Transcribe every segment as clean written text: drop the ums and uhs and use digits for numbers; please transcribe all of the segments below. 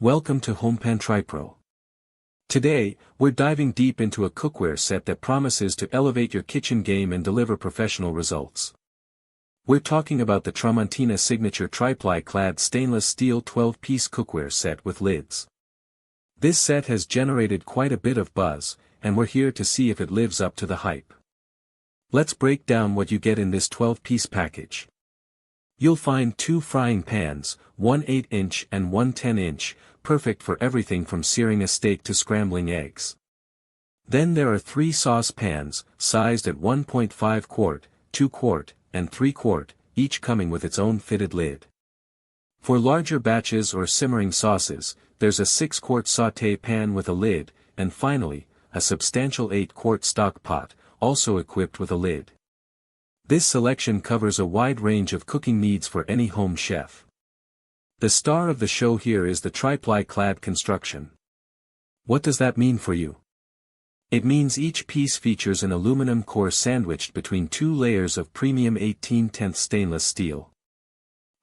Welcome to HomePan TriPro. Today, we're diving deep into a cookware set that promises to elevate your kitchen game and deliver professional results. We're talking about the Tramontina signature Tri-Ply Clad stainless steel 12-piece cookware set with lids. This set has generated quite a bit of buzz, and we're here to see if it lives up to the hype. Let's break down what you get in this 12-piece package. You'll find 2 frying pans, one 8-inch and one 10-inch, perfect for everything from searing a steak to scrambling eggs. Then there are 3 sauce pans, sized at 1.5 quart, 2 quart, and 3 quart, each coming with its own fitted lid. For larger batches or simmering sauces, there's a 6-quart sauté pan with a lid, and finally, a substantial 8-quart stock pot, also equipped with a lid. This selection covers a wide range of cooking needs for any home chef. The star of the show here is the Tri-Ply Clad construction. What does that mean for you? It means each piece features an aluminum core sandwiched between 2 layers of premium 18/10 stainless steel.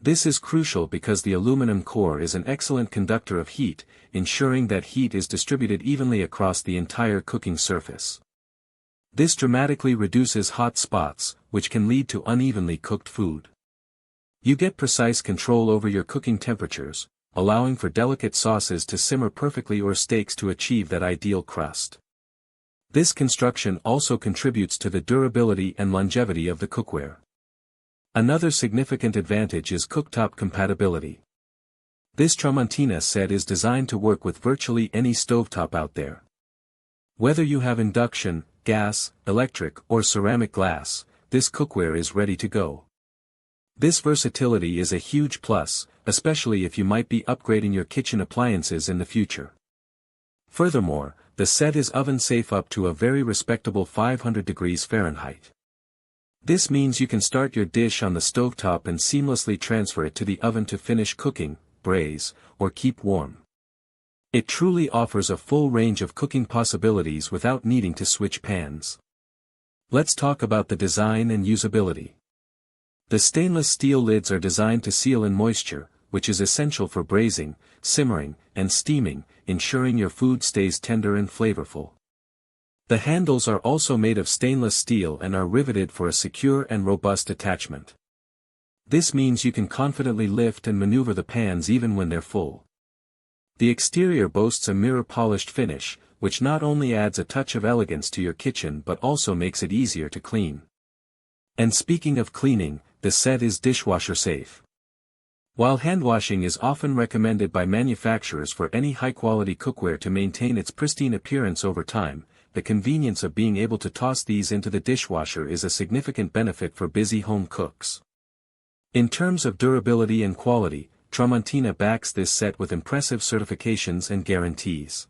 This is crucial because the aluminum core is an excellent conductor of heat, ensuring that heat is distributed evenly across the entire cooking surface. This dramatically reduces hot spots, which can lead to unevenly cooked food. You get precise control over your cooking temperatures, allowing for delicate sauces to simmer perfectly or steaks to achieve that ideal crust. This construction also contributes to the durability and longevity of the cookware. Another significant advantage is cooktop compatibility. This Tramontina set is designed to work with virtually any stovetop out there. Whether you have induction, gas, electric, or ceramic glass, this cookware is ready to go. This versatility is a huge plus, especially if you might be upgrading your kitchen appliances in the future. Furthermore, the set is oven-safe up to a very respectable 500 degrees Fahrenheit. This means you can start your dish on the stovetop and seamlessly transfer it to the oven to finish cooking, braise, or keep warm. It truly offers a full range of cooking possibilities without needing to switch pans. Let's talk about the design and usability. The stainless steel lids are designed to seal in moisture, which is essential for braising, simmering, and steaming, ensuring your food stays tender and flavorful. The handles are also made of stainless steel and are riveted for a secure and robust attachment. This means you can confidently lift and maneuver the pans even when they're full. The exterior boasts a mirror-polished finish, which not only adds a touch of elegance to your kitchen but also makes it easier to clean. And speaking of cleaning, the set is dishwasher safe. While hand washing is often recommended by manufacturers for any high-quality cookware to maintain its pristine appearance over time, the convenience of being able to toss these into the dishwasher is a significant benefit for busy home cooks. In terms of durability and quality, Tramontina backs this set with impressive certifications and guarantees.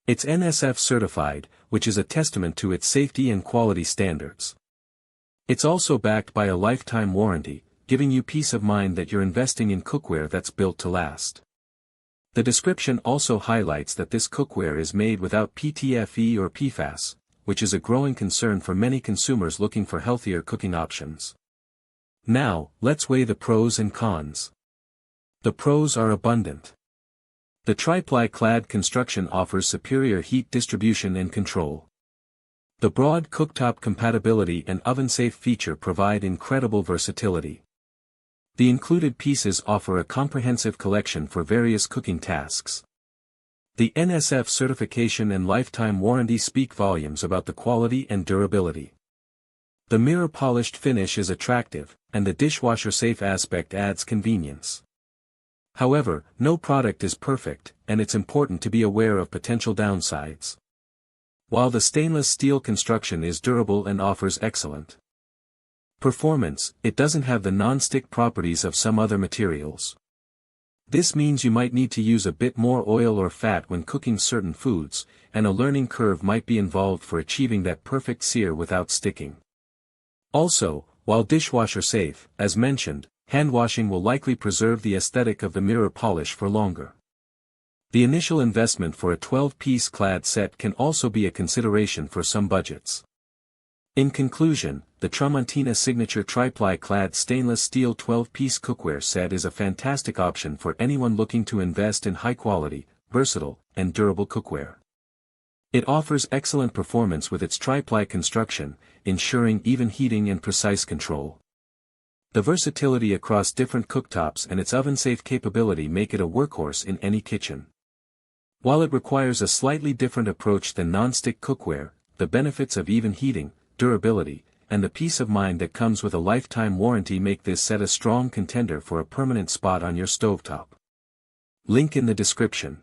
It's NSF certified, which is a testament to its safety and quality standards. It's also backed by a lifetime warranty, giving you peace of mind that you're investing in cookware that's built to last. The description also highlights that this cookware is made without PTFE or PFAS, which is a growing concern for many consumers looking for healthier cooking options. Now, let's weigh the pros and cons. The pros are abundant. The Tri-Ply Clad construction offers superior heat distribution and control. The broad cooktop compatibility and oven-safe feature provide incredible versatility. The included pieces offer a comprehensive collection for various cooking tasks. The NSF certification and lifetime warranty speak volumes about the quality and durability. The mirror-polished finish is attractive, and the dishwasher-safe aspect adds convenience. However, no product is perfect, and it's important to be aware of potential downsides. While the stainless steel construction is durable and offers excellent performance, it doesn't have the non-stick properties of some other materials. This means you might need to use a bit more oil or fat when cooking certain foods, and a learning curve might be involved for achieving that perfect sear without sticking. Also, while dishwasher safe, as mentioned, hand washing will likely preserve the aesthetic of the mirror polish for longer. The initial investment for a 12-piece clad set can also be a consideration for some budgets. In conclusion, the Tramontina Signature Tri-Ply Clad stainless steel 12-piece cookware set is a fantastic option for anyone looking to invest in high-quality, versatile, and durable cookware. It offers excellent performance with its tri-ply construction, ensuring even heating and precise control. The versatility across different cooktops and its oven-safe capability make it a workhorse in any kitchen. While it requires a slightly different approach than non-stick cookware, the benefits of even heating, durability, and the peace of mind that comes with a lifetime warranty make this set a strong contender for a permanent spot on your stovetop. Link in the description.